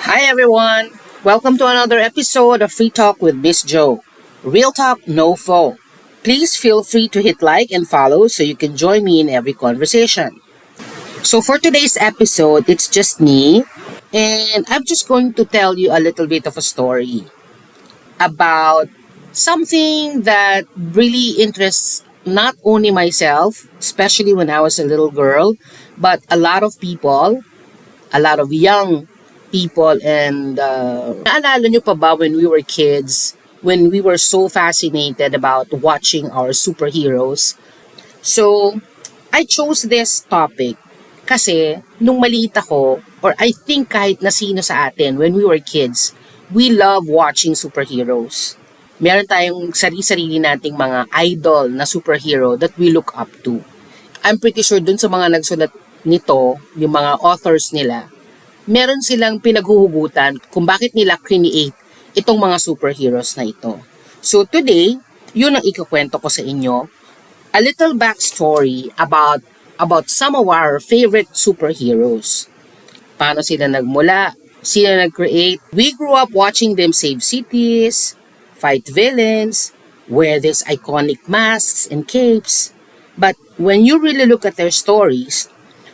Hi everyone! Welcome to another episode of Free Talk with Miss Joe. Real talk, no foe. Please feel free to hit like and follow so you can join me in every conversation. So for today's episode, it's just me, and I'm just going to tell you a little bit of a story about something that really interests not only myself, especially when I was a little girl, but a lot of people, a lot of young people. And naalala nyo pa ba when we were kids, when we were so fascinated about watching our superheroes? So, I chose this topic kasi nung maliit ako, or I think kahit na sino sa atin when we were kids, we love watching superheroes. Meron tayong sarili-sarili nating mga idol na superhero that we look up to. I'm pretty sure dun sa mga nagsulat nito, yung mga authors nila, meron silang pinaghuhugutan kung bakit nila create itong mga superheroes na ito. So today, yun ang ikukwento ko sa inyo. A little backstory about some of our favorite superheroes. Paano sila nagmula, sila nag-create. We grew up watching them save cities, fight villains, wear these iconic masks and capes. But when you really look at their stories,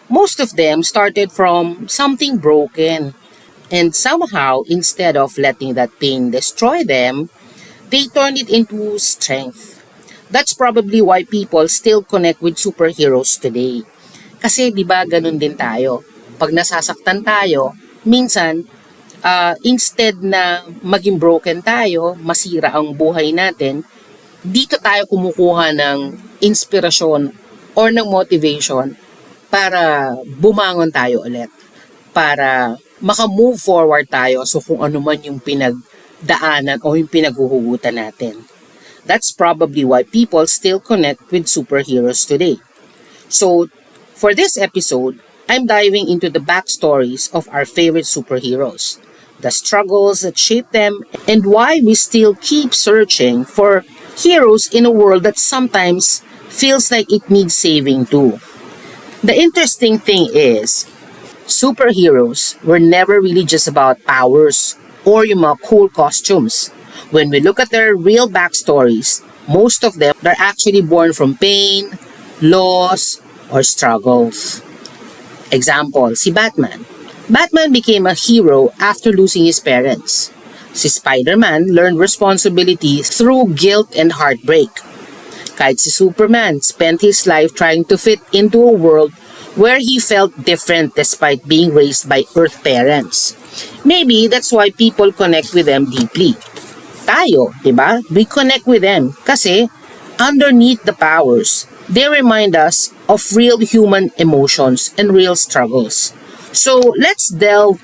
most of them started from something broken. And somehow, instead of letting that pain destroy them, they turned it into strength. That's probably why people still connect with superheroes today. Kasi di ba ganun din tayo. Pag nasasaktan tayo, minsan, instead na maging broken tayo, masira ang buhay natin, dito tayo kumukuha ng inspirasyon or ng motivation para bumangon tayo ulit. Para maka-move forward tayo so kung ano man yung pinagdaanan o yung pinaghuhugutan natin. That's probably why people still connect with superheroes today. So, for this episode, I'm diving into the backstories of our favorite superheroes, the struggles that shape them, and why we still keep searching for heroes in a world that sometimes feels like it needs saving too. The interesting thing is, superheroes were never really just about powers or yung mga cool costumes. When we look at their real backstories, most of them are actually born from pain, loss, or struggles. Example, si Batman. Batman became a hero after losing his parents. Si Spider-Man learned responsibility through guilt and heartbreak. Kahit si Superman spent his life trying to fit into a world where he felt different despite being raised by Earth parents. Maybe that's why people connect with them deeply. Tayo, diba? We connect with them kasi underneath the powers, they remind us of real human emotions and real struggles. So let's delve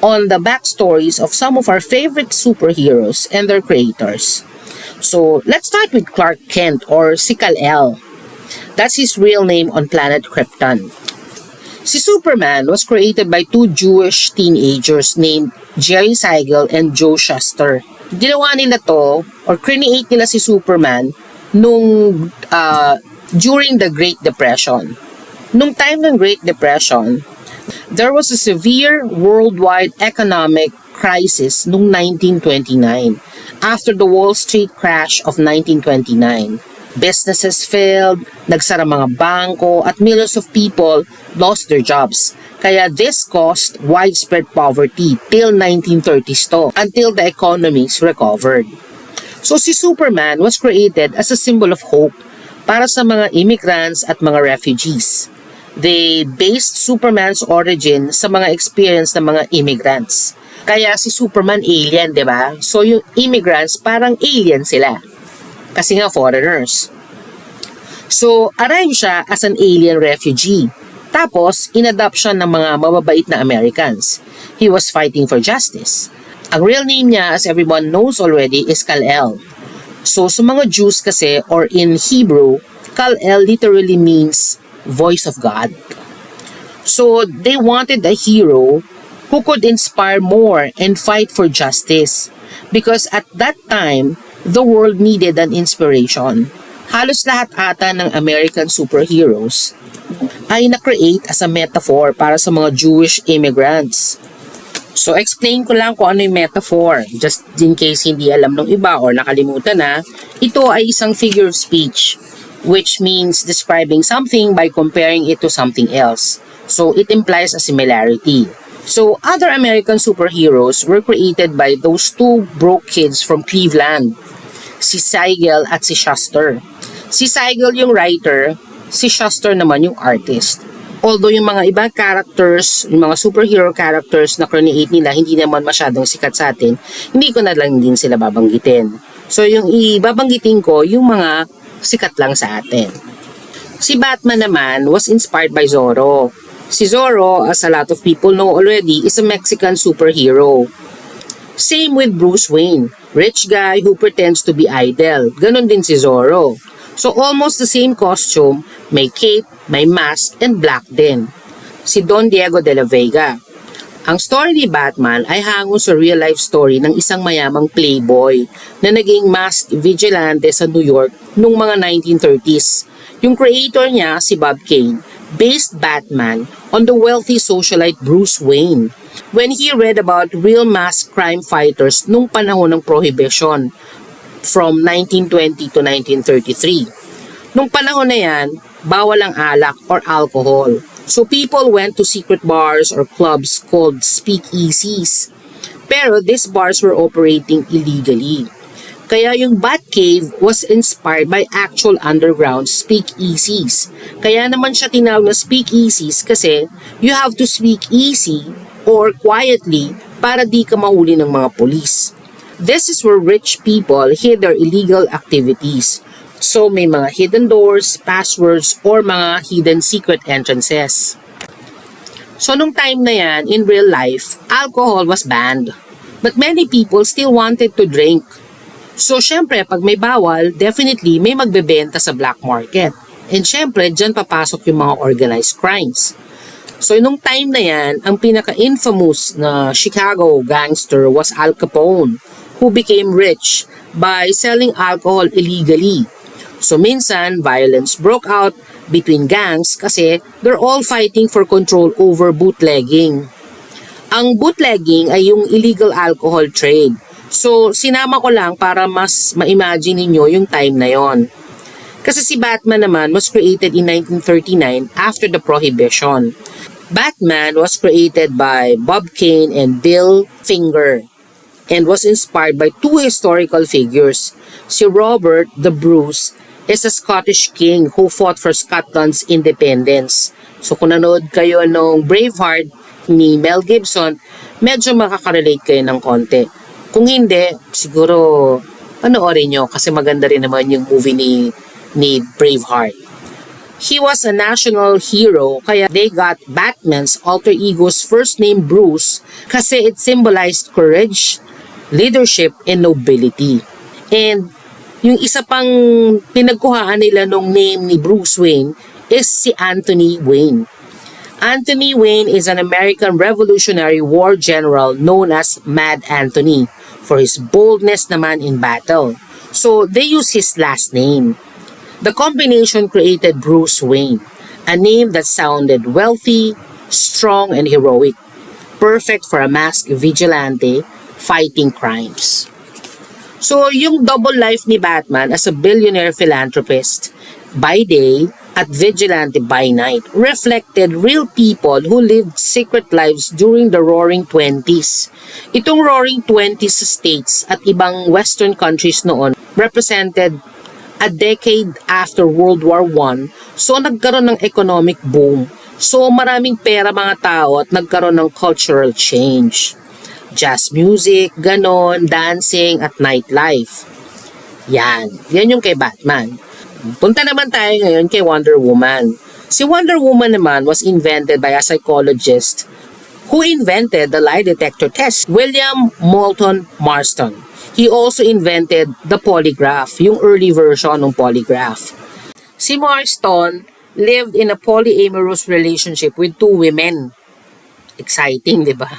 on the backstories of some of our favorite superheroes and their creators. So let's start with Clark Kent or si Kal-El. That's his real name on planet Krypton. Si Superman was created by two Jewish teenagers named Jerry Siegel and Joe Shuster. Ginawa nila to, or create nila si Superman nung during the Great Depression. Nung time ng Great Depression, there was a severe worldwide economic crisis nung 1929 after the Wall Street crash of 1929. Businesses failed, nagsara mga bangko, at millions of people lost their jobs. Kaya this caused widespread poverty till 1930s to, until the economies recovered. So si Superman was created as a symbol of hope para sa mga immigrants at mga refugees. They based Superman's origin sa mga experience ng mga immigrants. Kaya si Superman alien, di ba? So yung immigrants parang alien sila. Kasi nga foreigners. So, arrive siya as an alien refugee. Tapos, in-adopt siya ng mga mababait na Americans. He was fighting for justice. Ang real name niya, as everyone knows already, is Kal-El. So, sa mga Jews kasi, or in Hebrew, Kal-El literally means voice of God. So, they wanted a hero who could inspire more and fight for justice. Because at that time, the world needed an inspiration. Halos lahat ata ng American superheroes ay na-create as a metaphor para sa mga Jewish immigrants. So, explain ko lang kung ano yung metaphor. Just in case hindi alam ng iba or nakalimutan na, ito ay isang figure of speech, which means describing something by comparing it to something else. So, it implies a similarity. So, other American superheroes were created by those two broke kids from Cleveland, si Siegel at si Shuster. Si Siegel yung writer, si Shuster naman yung artist. Although yung mga ibang characters, yung mga superhero characters na create nila, hindi naman masyadong sikat sa atin, hindi ko na lang din sila babanggitin. So yung ibabanggitin ko, yung mga sikat lang sa atin. Si Batman naman was inspired by Zorro. Si Zorro, as a lot of people know already, is a Mexican superhero. Same with Bruce Wayne, rich guy who pretends to be idle. Ganon din si Zorro. So almost the same costume, may cape, may mask, and black din. Si Don Diego de la Vega. Ang story ni Batman ay hango sa real-life story ng isang mayamang playboy na naging masked vigilante sa New York noong mga 1930s. Yung creator niya, si Bob Kane, based Batman on the wealthy socialite Bruce Wayne when he read about real masked crime fighters nung panahon ng Prohibition from 1920 to 1933. Nung panahon na yan, bawal ang alak or alcohol. So people went to secret bars or clubs called speakeasies. Pero these bars were operating illegally. Kaya yung Batcave was inspired by actual underground speakeasies. Kaya naman siya tinawag na speakeasies kasi you have to speak easy or quietly para di ka mahuli ng mga pulis. This is where rich people hid their illegal activities. So may mga hidden doors, passwords, or mga hidden secret entrances. So nung time na yan, in real life, alcohol was banned. But many people still wanted to drink. So syempre, pag may bawal, definitely may magbebenta sa black market. And syempre, dyan papasok yung mga organized crimes. So nung time na yan, ang pinaka-infamous na Chicago gangster was Al Capone, who became rich by selling alcohol illegally. So minsan, violence broke out between gangs kasi they're all fighting for control over bootlegging. Ang bootlegging ay yung illegal alcohol trade. So sinama ko lang para mas ma-imagine niyo yung time na yon. Kasi si Batman naman was created in 1939 after the Prohibition. Batman was created by Bob Kane and Bill Finger and was inspired by two historical figures. Si Robert the Bruce is a Scottish king who fought for Scotland's independence. So kung nanood kayo ng Braveheart ni Mel Gibson, medyo makakarelate kayo ng konti. Kung hindi, siguro panoorin nyo kasi maganda rin naman yung movie ni Braveheart. He was a national hero kaya they got Batman's alter ego's first name Bruce kasi it symbolized courage, leadership, and nobility. And yung isa pang pinagkuhaan nila nung name ni Bruce Wayne is si Anthony Wayne. Anthony Wayne is an American Revolutionary War general known as Mad Anthony for his boldness naman in battle. So they use his last name. The combination created Bruce Wayne, a name that sounded wealthy, strong, and heroic, perfect for a masked vigilante fighting crimes. So, yung double life ni Batman as a billionaire philanthropist by day at vigilante by night reflected real people who lived secret lives during the Roaring Twenties. Itong Roaring Twenties states at ibang Western countries noon represented a decade after World War I, so nagkaroon ng economic boom. So maraming pera mga tao at nagkaroon ng cultural change. Jazz music, ganon, dancing at nightlife. Yan yung kay Batman. Punta naman tayo ngayon kay Wonder Woman. Si Wonder Woman naman was invented by a psychologist who invented the lie detector test, William Moulton Marston. He also invented the polygraph, yung early version ng polygraph. Si Marston lived in a polyamorous relationship with two women. Exciting, di ba?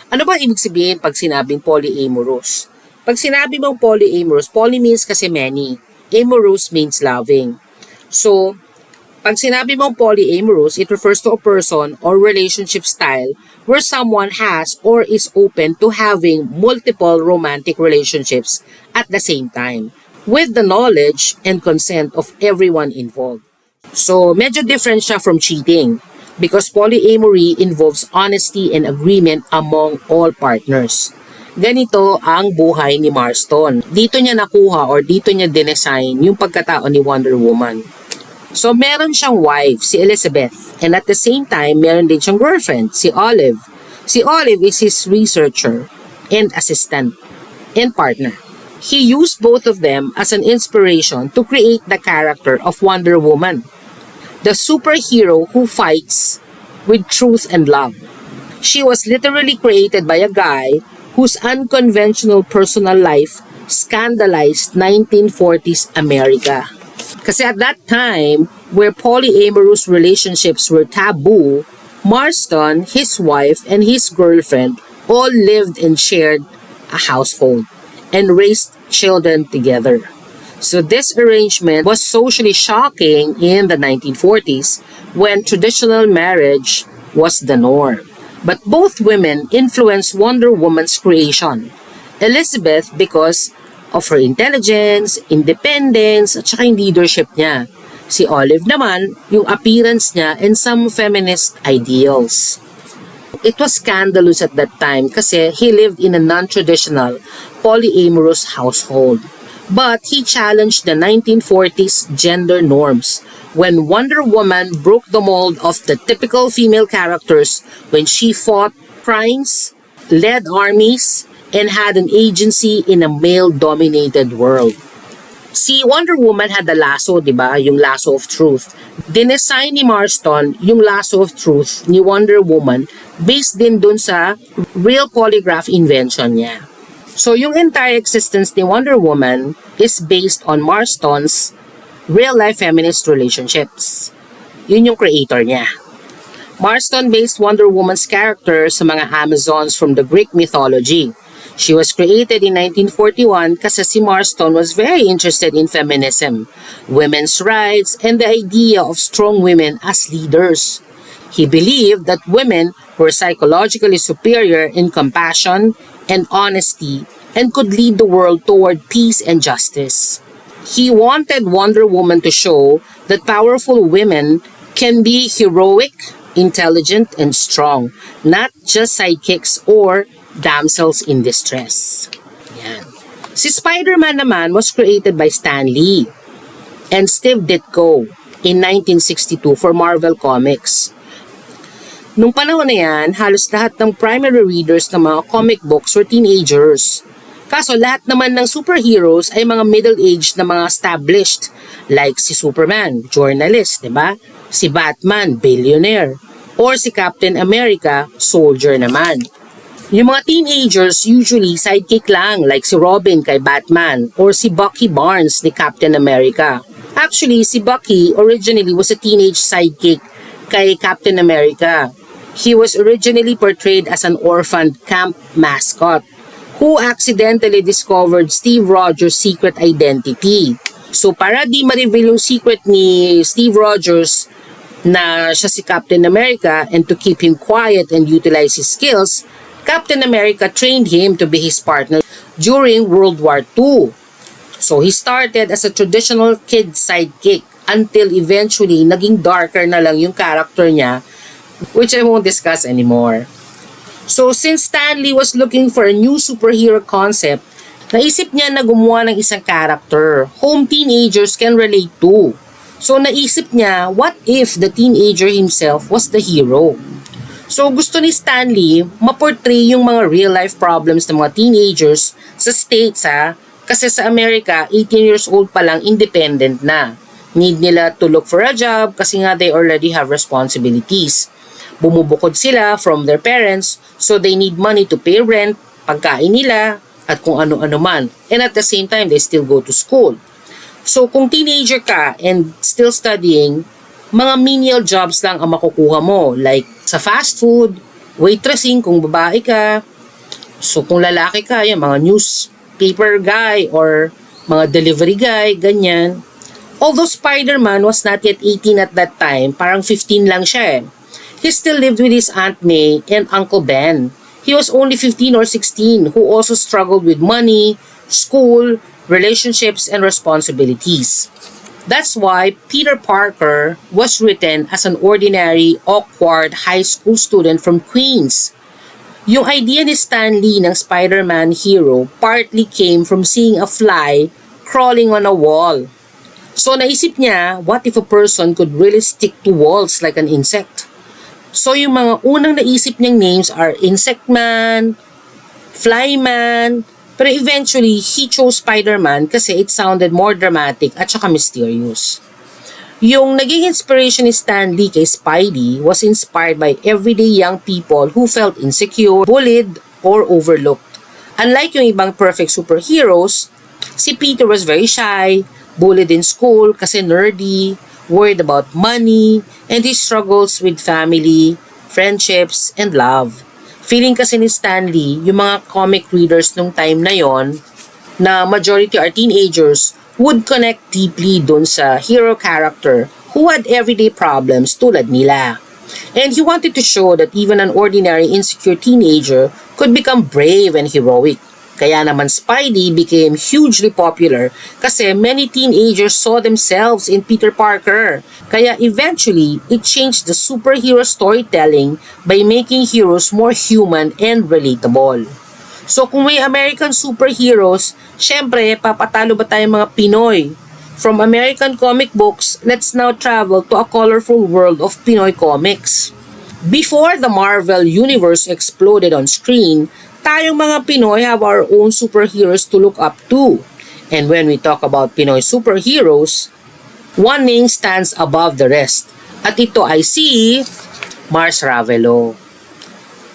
Ano ba ibig sabihin pag sinabing polyamorous? Pag sinabi mong polyamorous, poly means kasi many. Amorous means loving. So, Pag sinabi mong polyamorous, it refers to a person or relationship style where someone has or is open to having multiple romantic relationships at the same time, with the knowledge and consent of everyone involved. So, medyo different siya from cheating because polyamory involves honesty and agreement among all partners. Ganito ang buhay ni Marston. Dito niya nakuha or dito niya dinesign yung pagkatao ni Wonder Woman. So, meron siyang wife, si Elizabeth, and at the same time, meron din siyang girlfriend, si Olive. Si Olive is his researcher and assistant and partner. He used both of them as an inspiration to create the character of Wonder Woman, the superhero who fights with truth and love. She was literally created by a guy whose unconventional personal life scandalized 1940s America. Kasi at that time, where polyamorous relationships were taboo, Marston, his wife, and his girlfriend all lived and shared a household and raised children together. So this arrangement was socially shocking in the 1940s when traditional marriage was the norm. But both women influenced Wonder Woman's creation. Elizabeth because of her intelligence, independence, at saka yung leadership niya. Si Olive naman, yung appearance niya and some feminist ideals. It was scandalous at that time kasi he lived in a non-traditional, polyamorous household. But he challenged the 1940s gender norms when Wonder Woman broke the mold of the typical female characters when she fought crimes, led armies, and had an agency in a male-dominated world. Si Wonder Woman had the lasso, di ba? Yung lasso of truth. Dinesign ni Marston yung lasso of truth ni Wonder Woman based din dun sa real polygraph invention niya. So yung entire existence ni Wonder Woman is based on Marston's real-life feminist relationships. Yun yung creator niya. Marston based Wonder Woman's character sa mga Amazons from the Greek mythology. She was created in 1941 kasi si Marston was very interested in feminism, women's rights, and the idea of strong women as leaders. He believed that women were psychologically superior in compassion and honesty and could lead the world toward peace and justice. He wanted Wonder Woman to show that powerful women can be heroic, intelligent, and strong, not just sidekicks or damsels in distress. Yan. Si Spider-Man naman was created by Stan Lee and Steve Ditko in 1962 for Marvel Comics. Nung panahon na yan, halos lahat ng primary readers ng mga comic books were teenagers. Kaso lahat naman ng superheroes ay mga middle-aged na mga established, like si Superman, journalist, diba? Si Batman, billionaire. Or si Captain America, soldier naman. Yung mga teenagers usually sidekick lang, like si Robin kay Batman or si Bucky Barnes ni Captain America. Actually, si Bucky originally was a teenage sidekick kay Captain America. He was originally portrayed as an orphaned camp mascot who accidentally discovered Steve Rogers' secret identity. So para di ma-reveal yung secret ni Steve Rogers na siya si Captain America and to keep him quiet and utilize his skills, Captain America trained him to be his partner during World War II. So he started as a traditional kid sidekick until eventually naging darker na lang yung character niya, which I won't discuss anymore. So since Stan Lee was looking for a new superhero concept, naisip niya na gumawa ng isang character whom teenagers can relate to. So naisip niya, what if the teenager himself was the hero? So gusto ni Stan Lee ma-portray yung mga real-life problems ng mga teenagers sa States kasi sa America, 18 years old pa lang independent na. Need nila to look for a job kasi nga they already have responsibilities. Bumubukod sila from their parents so they need money to pay rent, pagkain nila, at kung ano-ano man. And at the same time, they still go to school. So kung teenager ka and still studying, mga menial jobs lang ang makukuha mo. Like sa fast food, waitressing kung babae ka. So kung lalaki ka, yung mga newspaper guy or mga delivery guy, ganyan. Although Spider-Man was not yet 18 at that time, parang 15 lang siya eh. He still lived with his Aunt May and Uncle Ben. He was only 15 or 16 who also struggled with money, school, relationships, and responsibilities. That's why Peter Parker was written as an ordinary, awkward high school student from Queens. Yung idea ni Stan Lee ng Spider-Man hero partly came from seeing a fly crawling on a wall. So naisip niya, what if a person could really stick to walls like an insect? So yung mga unang naisip niyang names are Insect Man, Flyman, pero eventually he chose Spider-Man kasi it sounded more dramatic at saka mysterious. Yung naging inspiration ni Stan Lee kay Spidey was inspired by everyday young people who felt insecure, bullied, or overlooked. Unlike yung ibang perfect superheroes, si Peter was very shy, bullied in school kasi nerdy, worried about money, and his struggles with family, friendships, and love. Feeling kasi ni Stan Lee, yung mga comic readers nung time na yon, na majority are teenagers, would connect deeply dun sa hero character who had everyday problems tulad nila. And he wanted to show that even an ordinary insecure teenager could become brave and heroic. Kaya naman Spidey became hugely popular kasi many teenagers saw themselves in Peter Parker. Kaya eventually, it changed the superhero storytelling by making heroes more human and relatable. So kung may American superheroes, syempre papatalo ba tayong mga Pinoy? From American comic books, let's now travel to a colorful world of Pinoy comics. Before the Marvel Universe exploded on screen, tayong mga Pinoy have our own superheroes to look up to. And when we talk about Pinoy superheroes, one name stands above the rest. At ito ay si Mars Ravelo.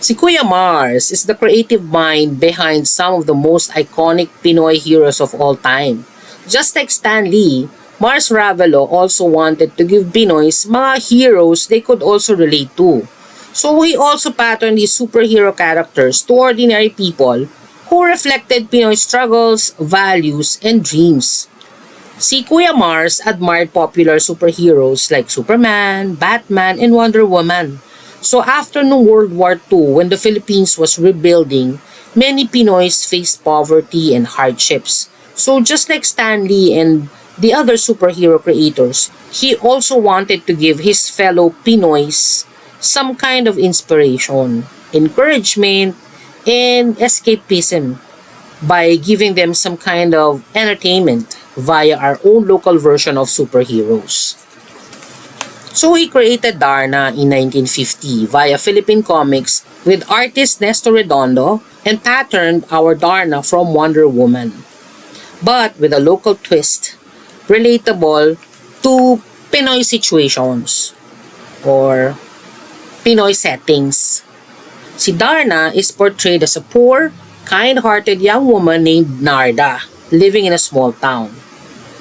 Si Kuya Mars is the creative mind behind some of the most iconic Pinoy heroes of all time. Just like Stan Lee, Mars Ravelo also wanted to give Pinoys mga heroes they could also relate to. So he also patterned his superhero characters to ordinary people who reflected Pinoy struggles, values, and dreams. Si Kuya Mars admired popular superheroes like Superman, Batman, and Wonder Woman. So after no World War II, when the Philippines was rebuilding, many Pinoys faced poverty and hardships. So just like Stan Lee and the other superhero creators, he also wanted to give his fellow Pinoys some kind of inspiration, encouragement, and escapism by giving them some kind of entertainment via our own local version of superheroes. So he created Darna in 1950 via Philippine Comics with artist Nestor Redondo and patterned our Darna from Wonder Woman, but with a local twist, relatable to Pinoy situations or Pinoy settings. Si Darna is portrayed as a poor, kind-hearted young woman named Narda, living in a small town.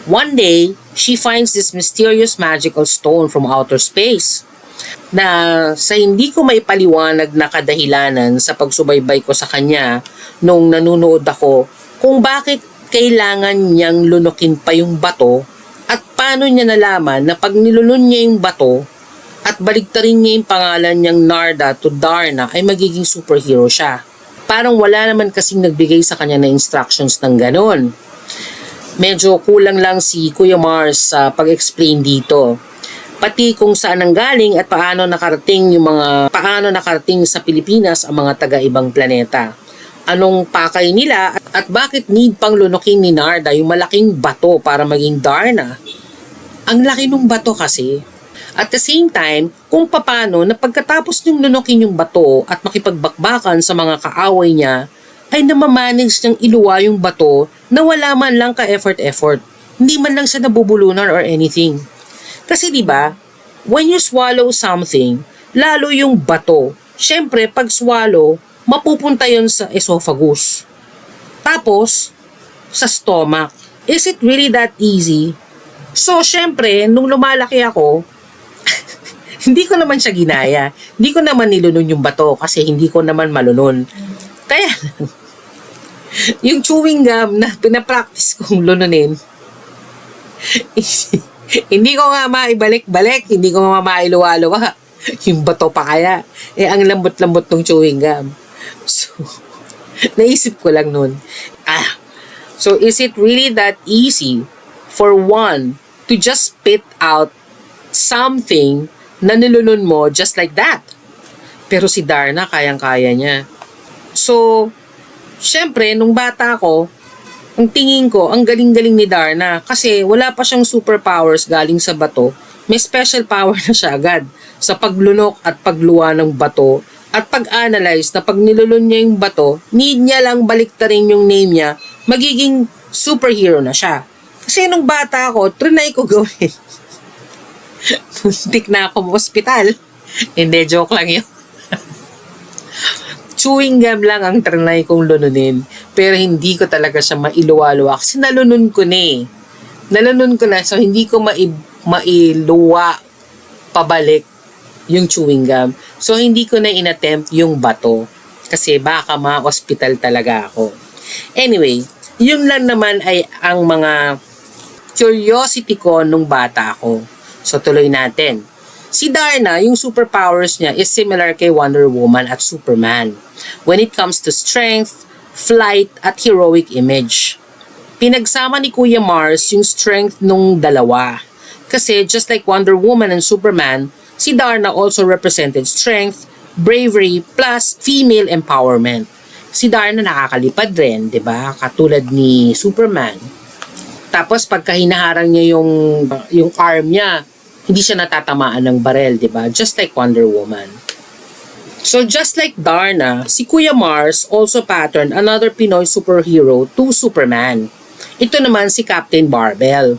One day, she finds this mysterious magical stone from outer space na sa hindi ko maipaliwanag na kadahilanan sa pagsubaybay ko sa kanya nung nanunood ako kung bakit kailangan niyang lunukin pa yung bato at paano niya nalaman na pag nilulun niya yung bato at baligtarin niya yung pangalan niyang Narda to Darna ay magiging superhero siya. Parang wala naman kasing nagbigay sa kanya na instructions ng ganon. Medyo kulang lang si Kuya Mars sa pag-explain dito. Pati kung saan ang galing at paano nakarating sa Pilipinas ang mga taga-ibang planeta. Anong pakay nila at bakit need pang lunukin ni Narda yung malaking bato para maging Darna? Ang laki ng bato kasi. At the same time, kung paano na pagkatapos niyong lunukin yung bato at makipagbakbakan sa mga kaaway niya, ay namamanage niyang iluwa yung bato na wala man lang ka-effort. Hindi man lang siya nabubulunan or anything. Kasi diba, when you swallow something, lalo yung bato, syempre pag swallow, mapupunta yun sa esophagus. Tapos, sa stomach. Is it really that easy? So, syempre, nung lumalaki ako, hindi ko naman siya ginaya. Hindi ko naman nilunon yung bato kasi hindi ko naman malunon. Kaya, yung chewing gum na pinapractice kong lununin, Hindi ko nga maibalik-balik, hindi ko nga mailuwa-luwa. Yung bato pa kaya. Ang lambot-lambot ng chewing gum. So, naisip ko lang nun. So is it really that easy for one to just spit out something na nilunun mo just like that? Pero si Darna, kayang-kaya niya. So, syempre, nung bata ako, ang tingin ko, ang galing-galing ni Darna kasi wala pa siyang superpowers galing sa bato. May special power na siya agad sa paglunok at pagluwa ng bato at pag-analyze na pag nilulun niya yung bato, need niya lang baliktarin yung name niya, magiging superhero na siya. Kasi nung bata ako, trinay ko gawin. Muntik na ako sa ospital. Hindi, joke lang yun. Chewing gum lang ang trinay kong lununin. Pero hindi ko talaga siya mailuwa-luwa. Kasi nalunun ko na eh. Nalunun ko na. So, hindi ko mailuwa pabalik yung chewing gum. So, hindi ko na inattempt yung bato. Kasi baka ma-hospital talaga ako. Anyway, yun lang naman ay ang mga curiosity ko nung bata ako. So, tuloy natin. Si Darna, yung superpowers niya is similar kay Wonder Woman at Superman when it comes to strength, flight, at heroic image. Pinagsama ni Kuya Mars yung strength nung dalawa. Kasi just like Wonder Woman and Superman, si Darna also represented strength, bravery, plus female empowerment. Si Darna nakakalipad rin, 'di ba? Katulad ni Superman. Tapos pagka hinaharang niya yung arm niya, hindi siya natatamaan ng barel, 'di ba? Just like Wonder Woman. So just like Darna, si Kuya Mars also patterned another Pinoy superhero to Superman. Ito naman si Captain Barbell.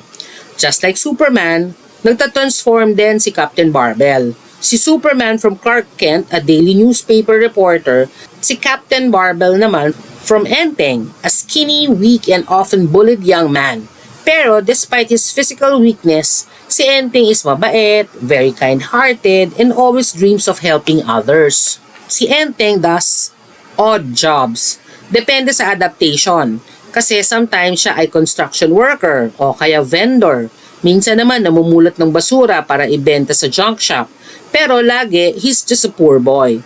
Just like Superman, nagtatransform din si Captain Barbell. Si Superman from Clark Kent, a daily newspaper reporter. Si Captain Barbell naman from Enteng, a skinny, weak, and often bullied young man. Pero despite his physical weakness, si Enteng is mabait, very kind-hearted, and always dreams of helping others. Si Enteng does odd jobs. Depende sa adaptation. Kasi sometimes siya ay construction worker o kaya vendor. Minsan naman namumulat ng basura para ibenta sa junk shop. Pero lagi, he's just a poor boy.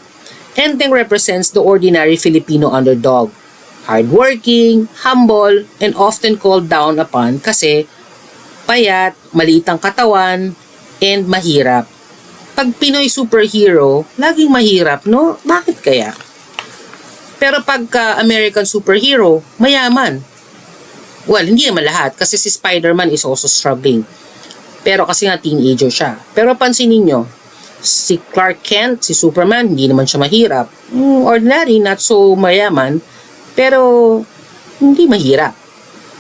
Enteng represents the ordinary Filipino underdog. Hardworking, humble, and often called down upon kasi payat, maliit ang katawan, and mahirap. Pag Pinoy superhero, laging mahirap, no? Bakit kaya? Pero pagka American superhero, mayaman. Well, hindi naman lahat kasi si Spider-Man is also struggling. Pero kasi nga teenager siya. Pero pansinin nyo, si Clark Kent, si Superman, hindi naman siya mahirap. Ordinary, not so mayaman, pero hindi mahirap.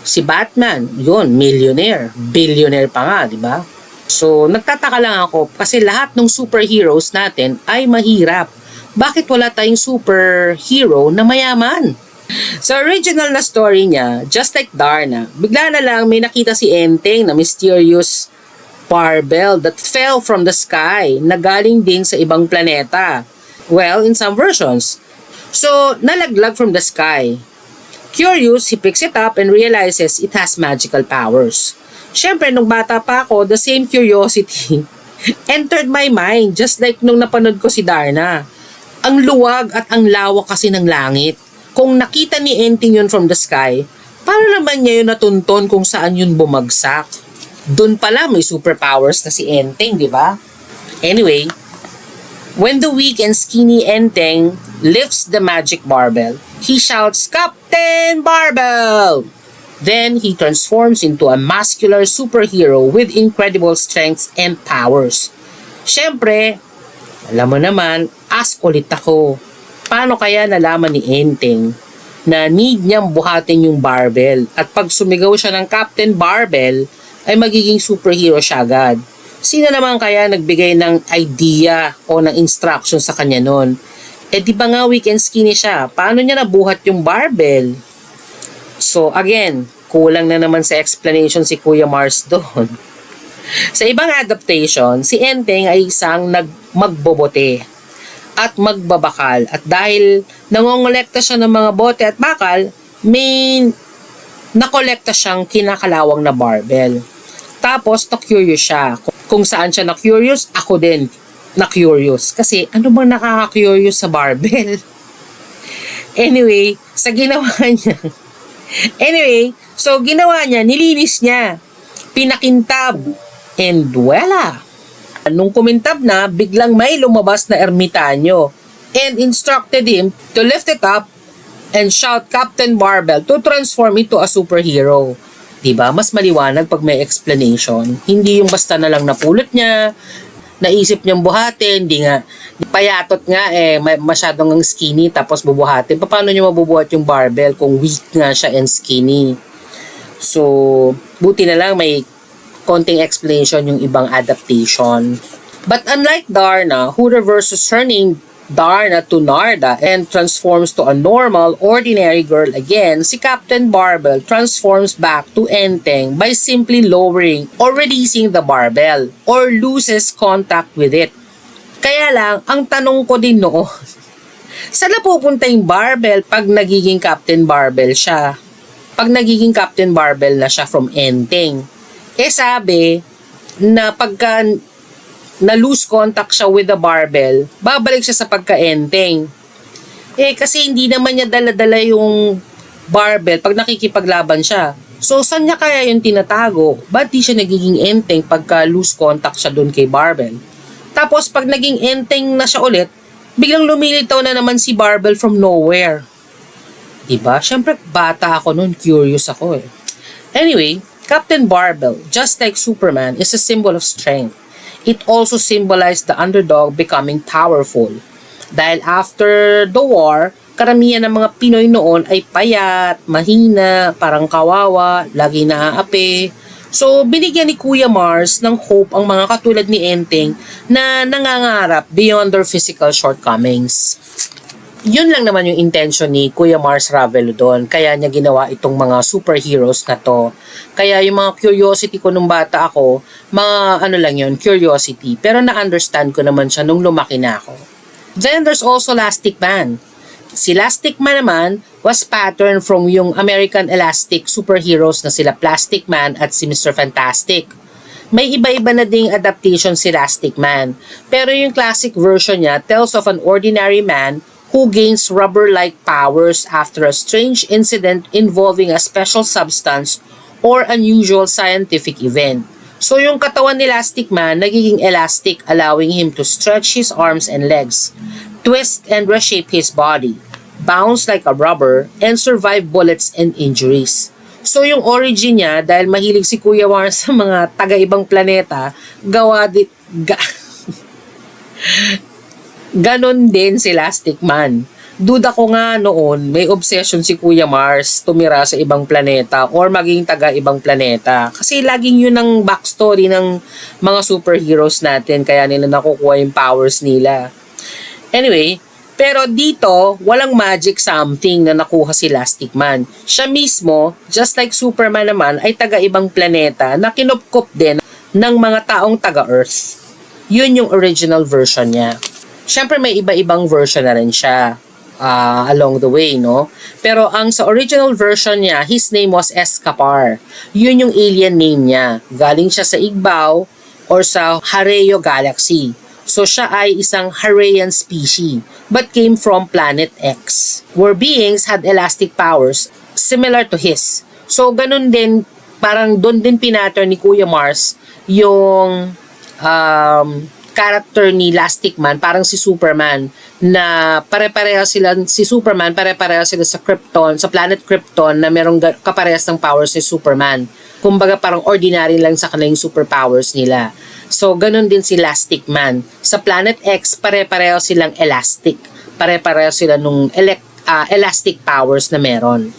Si Batman, yun, millionaire, billionaire pa nga, di ba? So, nagtataka lang ako kasi lahat ng superheroes natin ay mahirap. Bakit wala tayong superhero na mayaman? Sa original na story niya, just like Darna, bigla na lang may nakita si Enteng na mysterious barbell that fell from the sky na galing din sa ibang planeta. Well, in some versions. So, nalaglag from the sky. Curious, he picks it up and realizes it has magical powers. Siyempre, nung bata pa ako, the same curiosity entered my mind just like nung napanood ko si Darna. Ang luwag at ang lawak kasi ng langit. Kung nakita ni Enteng yun from the sky, paano naman niya yun natunton kung saan yun bumagsak? Doon pala may superpowers na si Enteng, di ba? Anyway, when the weak and skinny Enteng lifts the magic barbell, he shouts, "Captain Barbell!" Then he transforms into a muscular superhero with incredible strength and powers. Siyempre, alam mo naman, ask ulit ako. Paano kaya nalaman ni Enteng na need niyang buhatin yung barbell at pag sumigaw siya ng Captain Barbell ay magiging superhero siya agad? Sino naman kaya nagbigay ng idea o ng instruction sa kanya nun? Di ba nga weak and skinny siya? Paano niya nabuhat yung barbell? So again, kulang na naman sa explanation si Kuya Mars doon. Sa ibang adaptation, si Enteng ay isang magbobote at magbabakal. At dahil nangongolekta siya ng mga bote at bakal, may nakolekta siyang kinakalawang na barbell. Tapos, na-curious siya. Kung saan siya na-curious, ako din na-curious. Kasi, ano bang nakaka-curious sa barbell? Anyway, ginawa niya, nilinis niya, pinakintab, and voila! Nung kumintab na, biglang may lumabas na ermitanyo and instructed him to lift it up and shout Captain Barbell to transform into a superhero. Diba? Mas maliwanag pag may explanation. Hindi yung basta na lang napulot niya, naisip niyang buhatin, hindi nga. Payatot nga masyadong ang skinny tapos bubuhatin. Paano niyo mabubuhat yung barbell kung weak nga siya and skinny? So, buti na lang may konting explanation yung ibang adaptation. But unlike Darna, who reverses her name Darna to Narda and transforms to a normal, ordinary girl again, si Captain Barbell transforms back to Enteng by simply lowering or releasing the barbell or loses contact with it. Kaya lang, ang tanong ko din noon, saan na pupunta yung barbell pag nagiging Captain Barbell siya? Pag nagiging Captain Barbell na siya from Enteng. Sabi na pagka na-lose contact siya with the barbell, babalik siya sa pagka-enteng. Kasi hindi naman niya dala-dala yung barbell pag nakikipaglaban siya. So, saan niya kaya yung tinatago? Ba't di siya nagiging enteng pagka lose contact siya doon kay barbell? Tapos, pag naging enteng na siya ulit, biglang lumilitaw na naman si barbell from nowhere. Diba? Siyempre, bata ako noon, curious ako eh. Anyway, Captain Barbell, just like Superman, is a symbol of strength. It also symbolized the underdog becoming powerful. Dahil after the war, karamihan ng mga Pinoy noon ay payat, mahina, parang kawawa, lagi naaapi. So, binigyan ni Kuya Mars ng hope ang mga katulad ni Enteng na nangangarap beyond their physical shortcomings. Yun lang naman yung intention ni Kuya Mars Ravelo doon. Kaya niya ginawa itong mga superheroes na to. Kaya yung mga curiosity ko nung bata ako, mga ano lang yun, curiosity. Pero na-understand ko naman siya nung lumaki na ako. Then there's also Elastic Man. Si Elastic Man naman was patterned from yung American Elastic superheroes na sila Plastic Man at si Mr. Fantastic. May iba-iba na ding adaptation si Elastic Man. Pero yung classic version niya tells of an ordinary man who gains rubber-like powers after a strange incident involving a special substance or unusual scientific event. So yung katawan ni Elastic Man nagiging elastic, allowing him to stretch his arms and legs, twist and reshape his body, bounce like a rubber, and survive bullets and injuries. So yung origin niya, dahil mahilig si Kuya Mars sa mga taga-ibang planeta, ganon din si Elastic Man. Duda ko nga noon, may obsession si Kuya Mars tumira sa ibang planeta or maging taga-ibang planeta. Kasi laging yun ang backstory ng mga superheroes natin, kaya nila nakukuha yung powers nila. Anyway, pero dito, walang magic something na nakuha si Elastic Man. Siya mismo, just like Superman naman, ay taga-ibang planeta na kinupkup din ng mga taong taga-Earth. Yun yung original version niya. Siyempre may iba-ibang version na rin siya along the way, no? Pero ang sa original version niya, his name was Escapar. Yun yung alien name niya. Galing siya sa Igbaw or sa Hareo Galaxy. So siya ay isang Haraean species but came from Planet X, where beings had elastic powers similar to his. So ganun din, parang doon din pinattern ni Kuya Mars yung character ni Elastic Man, parang si Superman, na pare-pareho sila, si Superman, pare-pareho sila sa Krypton, sa planet Krypton, na merong kaparehas ng powers ni Superman. Kumbaga parang ordinary lang sa kanilang superpowers nila. So, ganun din si Elastic Man. Sa Planet X, pare-pareho silang elastic. Pare-pareho sila nung elastic powers na meron.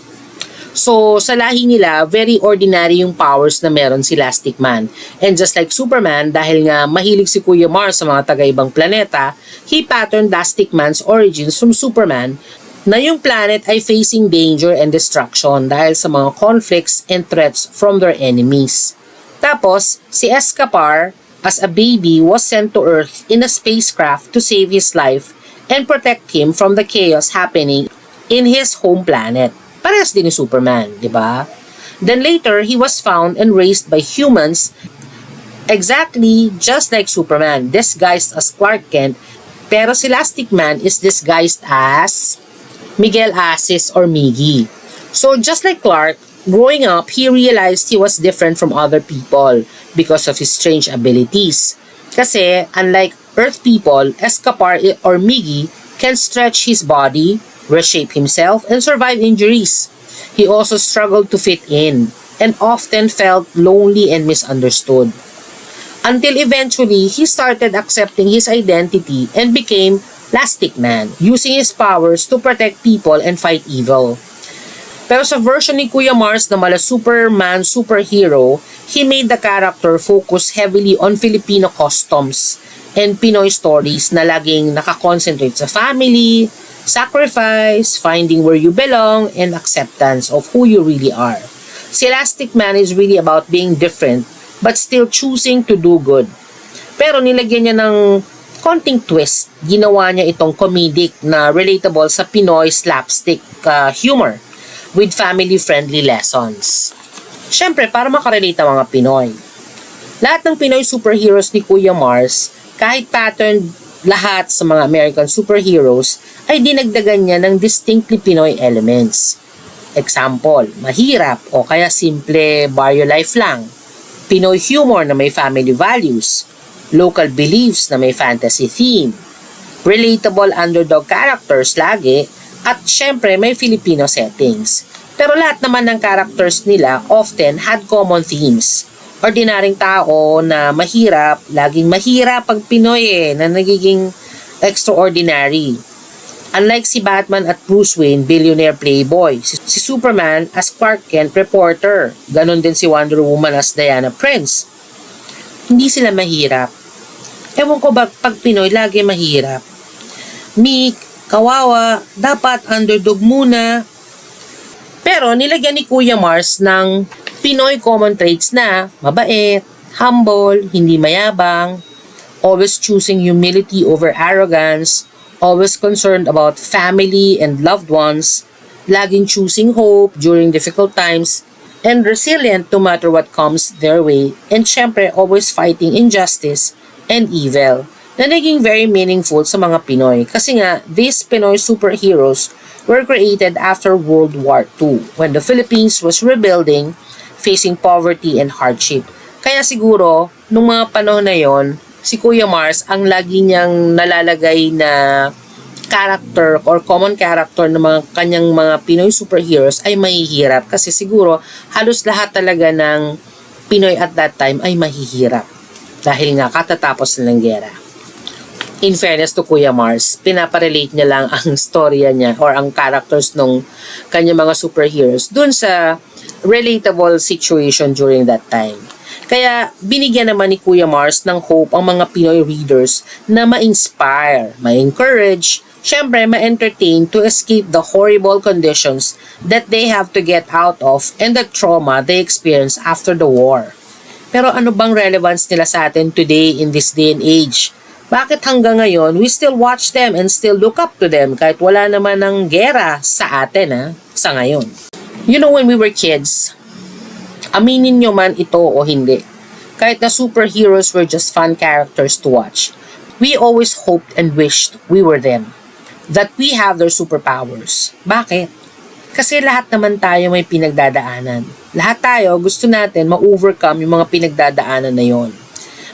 So, sa lahi nila, very ordinary yung powers na meron si Elastic Man. And just like Superman, dahil nga mahilig si Kuya Mars sa mga taga-ibang planeta, he patterned Elastic Man's origins from Superman, na yung planet ay facing danger and destruction dahil sa mga conflicts and threats from their enemies. Tapos, si Escapar, as a baby, was sent to Earth in a spacecraft to save his life and protect him from the chaos happening in his home planet. Parehas din ni Superman, di ba? Then later, he was found and raised by humans Exactly, just like Superman, disguised as Clark Kent, pero si Elastic Man is disguised as Miguel Asis or Miggy. So just like Clark, growing up, he realized he was different from other people because of his strange abilities. Kasi, unlike Earth people, Escapar or Miggy can stretch his body, reshape himself, and survive injuries. He also struggled to fit in and often felt lonely and misunderstood. Until eventually, he started accepting his identity and became Plastic Man, using his powers to protect people and fight evil. Pero sa version ni Kuya Mars na mala Superman superhero, he made the character focus heavily on Filipino customs and Pinoy stories na laging nakakonsentrate sa family, sacrifice, finding where you belong, and acceptance of who you really are. Si Elastic Man is really about being different but still choosing to do good. Pero nilagyan niya ng konting twist. Ginawa niya itong comedic na relatable sa Pinoy slapstick humor with family-friendly lessons. Siyempre, para makarelate ang mga Pinoy. Lahat ng Pinoy superheroes ni Kuya Mars, kahit pattern lahat sa mga American superheroes, ay dinagdagan niya ng distinctly Pinoy elements. Example, mahirap o kaya simple barrio life lang. Pinoy humor na may family values, local beliefs na may fantasy theme, relatable underdog characters lagi, at syempre may Filipino settings. Pero lahat naman ng characters nila often had common themes. Ordinaryong tao na mahirap, laging mahirap pag Pinoy na nagiging extraordinary. Unlike si Batman at Bruce Wayne, billionaire playboy. Si Superman as Clark Kent, reporter. Ganon din si Wonder Woman as Diana Prince. Hindi sila mahirap. Ewan ko ba pag Pinoy lagi mahirap. Meek, kawawa, dapat underdog muna. Pero nilagyan ni Kuya Mars ng Pinoy common traits na mabait, humble, hindi mayabang, always choosing humility over arrogance, always concerned about family and loved ones, laging choosing hope during difficult times, and resilient no matter what comes their way, and syempre always fighting injustice and evil, na naging very meaningful sa mga Pinoy. Kasi nga, these Pinoy superheroes were created after World War II, when the Philippines was rebuilding, facing poverty and hardship. Kaya siguro, nung mga panahon na yon, si Kuya Mars ang lagi niyang nalalagay na character or common character ng mga kanyang mga Pinoy superheroes ay mahihirap kasi siguro halos lahat talaga ng Pinoy at that time ay mahihirap dahil nga katatapos na ng gera. In fairness to Kuya Mars, pinaparelate niya lang ang storya niya or ang characters ng kanyang mga superheroes dun sa relatable situation during that time. Kaya binigyan naman ni Kuya Mars ng hope ang mga Pinoy readers na ma-inspire, ma-encourage, syempre ma-entertain to escape the horrible conditions that they have to get out of and the trauma they experience after the war. Pero ano bang relevance nila sa atin today in this day and age? Bakit hanggang ngayon we still watch them and still look up to them kahit wala naman ng gera sa atin sa ngayon? You know, when we were kids, aminin nyo man ito o hindi, kahit na superheroes were just fun characters to watch, we always hoped and wished we were them. That we have their superpowers. Bakit? Kasi lahat naman tayo may pinagdadaanan. Lahat tayo gusto natin ma-overcome yung mga pinagdadaanan na yon.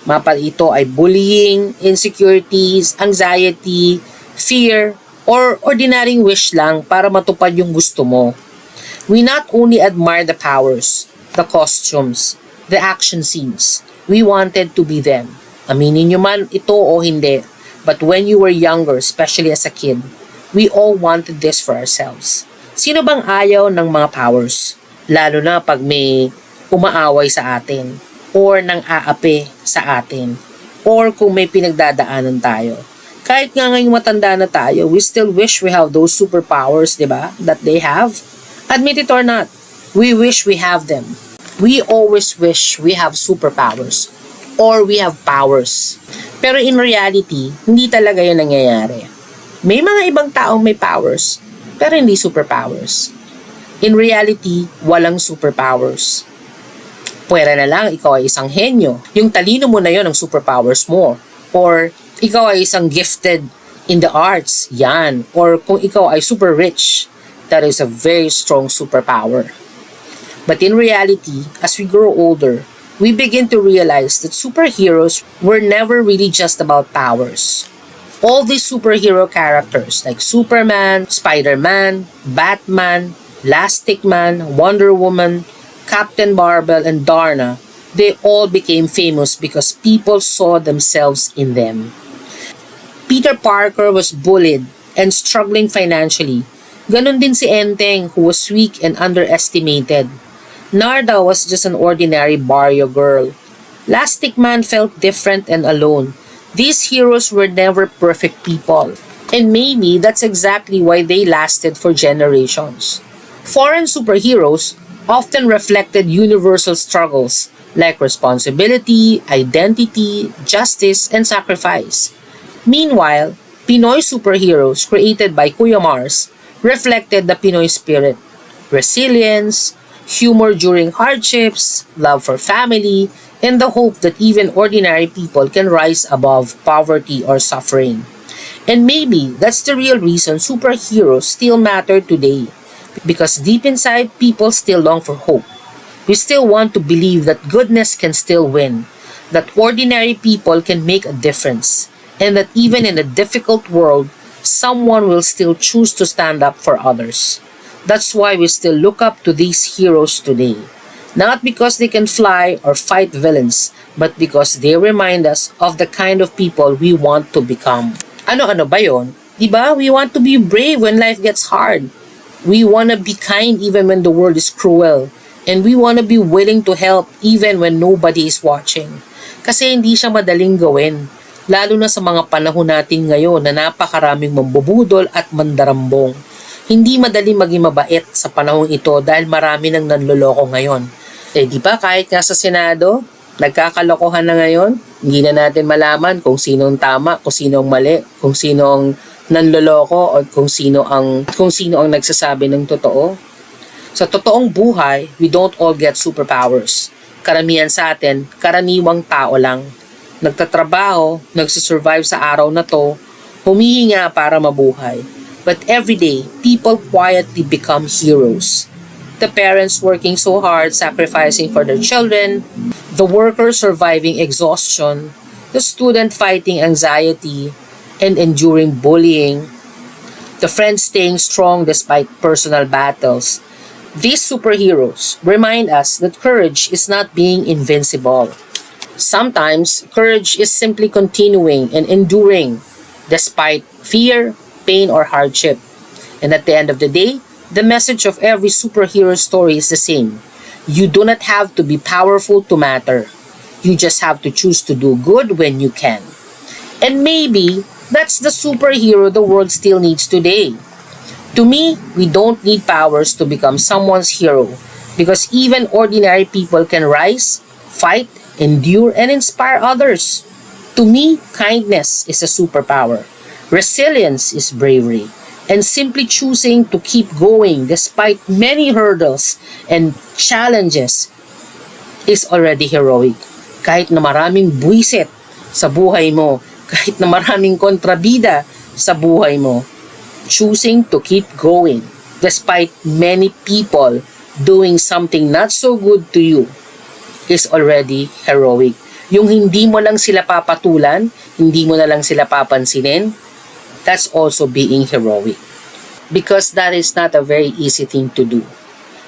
Mapa ito ay bullying, insecurities, anxiety, fear, or ordinaryong wish lang para matupad yung gusto mo. We not only admire the powers, the costumes, the action scenes. We wanted to be them. Aminin nyo man ito o hindi. But when you were younger, especially as a kid, we all wanted this for ourselves. Sino bang ayaw ng mga powers? Lalo na pag may umaaway sa atin, or nang aapi sa atin, or kung may pinagdadaanan tayo. Kahit nga ngayong matanda na tayo, we still wish we have those superpowers, di ba? That they have. Admit it or not, we wish we have them. We always wish we have superpowers, or we have powers. Pero in reality, hindi talaga yun nangyayari. May mga ibang taong may powers, pero hindi superpowers. In reality, walang superpowers. Pwera na lang ikaw ay isang henyo. Yung talino mo na yon ang superpowers mo. Or ikaw ay isang gifted in the arts. Yan. Or kung ikaw ay super rich, that is a very strong superpower. But in reality, as we grow older, we begin to realize that superheroes were never really just about powers. All these superhero characters like Superman, Spider-Man, Batman, Elastic Man, Wonder Woman, Captain Marvel, and Darna, they all became famous because people saw themselves in them. Peter Parker was bullied and struggling financially. Ganon din si Enteng, who was weak and underestimated. Narda was just an ordinary barrio girl. Elastic Man felt different and alone. These heroes were never perfect people. And maybe that's exactly why they lasted for generations. Foreign superheroes often reflected universal struggles like responsibility, identity, justice, and sacrifice. Meanwhile, Pinoy superheroes created by Kuya Mars reflected the Pinoy spirit, resilience, humor during hardships, love for family, and the hope that even ordinary people can rise above poverty or suffering. And maybe that's the real reason superheroes still matter today. Because deep inside, people still long for hope. We still want to believe that goodness can still win, that ordinary people can make a difference, and that even in a difficult world, someone will still choose to stand up for others. That's why we still look up to these heroes today. Not because they can fly or fight villains, but because they remind us of the kind of people we want to become. Ano-ano ba yon? Diba? We want to be brave when life gets hard. We want to be kind even when the world is cruel. And we want to be willing to help even when nobody is watching. Kasi hindi siya madaling gawin. Lalo na sa mga panahon natin ngayon na napakaraming mambubudol at mandarambong. Hindi madali maging mabait sa panahon ito dahil marami nang nanloloko ngayon. Di ba kahit nga sa Senado, nagkakalokohan na ngayon, hindi na natin malaman kung sino ang tama, kung sino ang mali, kung sino ang nanloloko o kung sino ang nagsasabi ng totoo. Sa totoong buhay, we don't all get superpowers. Karamihan sa atin, karaniwang tao lang. Nagtatrabaho, nagsisurvive sa araw na to, humihinga para mabuhay. But every day, people quietly become heroes. The parents working so hard, sacrificing for their children, the worker surviving exhaustion, the student fighting anxiety and enduring bullying, the friend staying strong despite personal battles. These superheroes remind us that courage is not being invincible. Sometimes, courage is simply continuing and enduring despite fear, pain, or hardship. And at the end of the day, the message of every superhero story is the same. You do not have to be powerful to matter. You just have to choose to do good when you can. And maybe that's the superhero the world still needs today. To me, we don't need powers to become someone's hero because even ordinary people can rise, fight, endure, and inspire others. To me, kindness is a superpower. Resilience is bravery. And simply choosing to keep going despite many hurdles and challenges is already heroic. Kahit na maraming buwisit sa buhay mo, kahit na maraming kontrabida sa buhay mo, choosing to keep going despite many people doing something not so good to you is already heroic. Yung hindi mo lang sila papatulan, hindi mo na lang sila papansinin, that's also being heroic. Because that is not a very easy thing to do.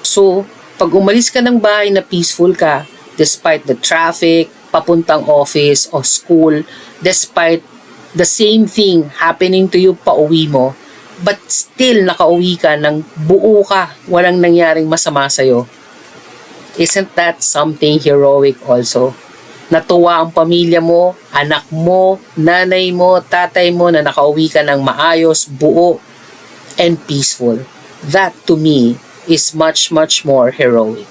So, pag umalis ka ng bahay na peaceful ka, despite the traffic, papuntang office o school, despite the same thing happening to you pauwi mo, but still nakauwi ka ng buo ka, walang nangyaring masama sa'yo, isn't that something heroic also? Natuwa ang pamilya mo, anak mo, nanay mo, tatay mo na nakauwi ka ng maayos, buo, and peaceful. That to me is much more heroic.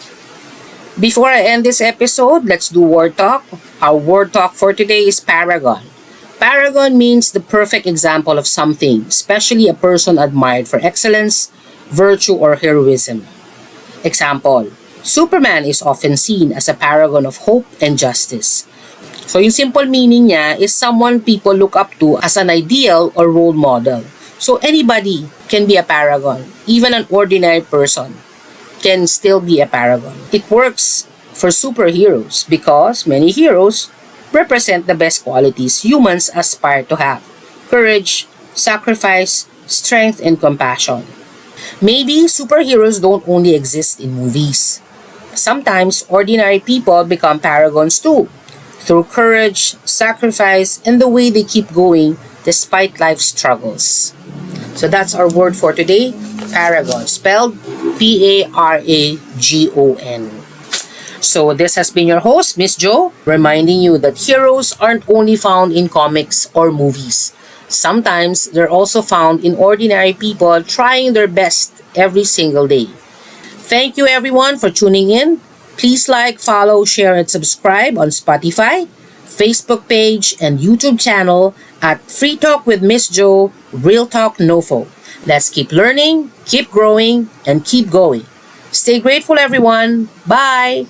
Before I end this episode, let's do word talk. Our word talk for today is paragon. Paragon means the perfect example of something, especially a person admired for excellence, virtue, or heroism. Example, Superman is often seen as a paragon of hope and justice. So yung simple meaning niya is someone people look up to as an ideal or role model. So anybody can be a paragon. Even an ordinary person can still be a paragon. It works for superheroes because many heroes represent the best qualities humans aspire to have: courage, sacrifice, strength, and compassion. Maybe superheroes don't only exist in movies. Sometimes ordinary people become paragons too, through courage, sacrifice, and the way they keep going despite life's struggles. So that's our word for today, paragon, spelled P-A-R-A-G-O-N. So this has been your host, Miss Jo, reminding you that heroes aren't only found in comics or movies. Sometimes they're also found in ordinary people trying their best every single day. Thank you everyone for tuning in. Please like, follow, share, and subscribe on Spotify, Facebook page, and YouTube channel at Free Talk with Miss Jo, Real Talk NoFo. Let's keep learning, keep growing, and keep going. Stay grateful everyone. Bye!